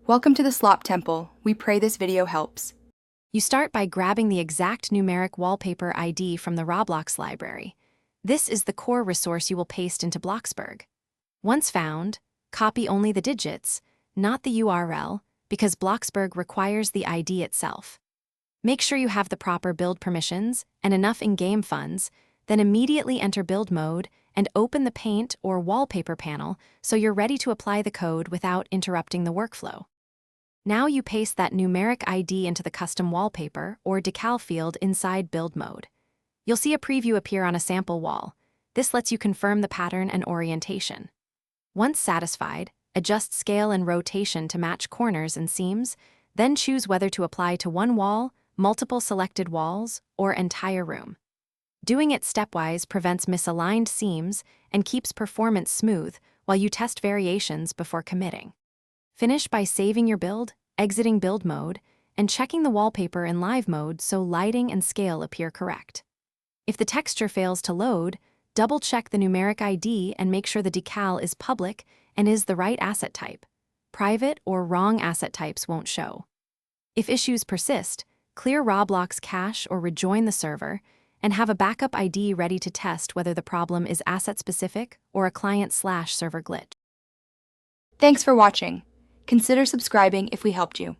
Welcome to the Slop Temple. We pray this video helps. You start by grabbing the exact numeric wallpaper ID from the Roblox library. This is the core resource you will paste into Bloxburg. Once found, copy only the digits, not the URL, because Bloxburg requires the ID itself. Make sure you have the proper build permissions and enough in-game funds, then immediately enter build mode and open the paint or wallpaper panel so you're ready to apply the code without interrupting the workflow. Now you paste that numeric ID into the custom wallpaper or decal field inside build mode. You'll see a preview appear on a sample wall. This lets you confirm the pattern and orientation. Once satisfied, adjust scale and rotation to match corners and seams, then choose whether to apply to one wall, multiple selected walls, or entire room. Doing it stepwise prevents misaligned seams and keeps performance smooth while you test variations before committing. Finish by saving your build, exiting build mode, and checking the wallpaper in live mode so lighting and scale appear correct. If the texture fails to load, double-check the numeric ID and make sure the decal is public and is the right asset type. Private or wrong asset types won't show. If issues persist, clear Roblox cache or rejoin the server, and have a backup ID ready to test whether the problem is asset-specific or a client/server glitch. Thanks for watching. Consider subscribing if we helped you.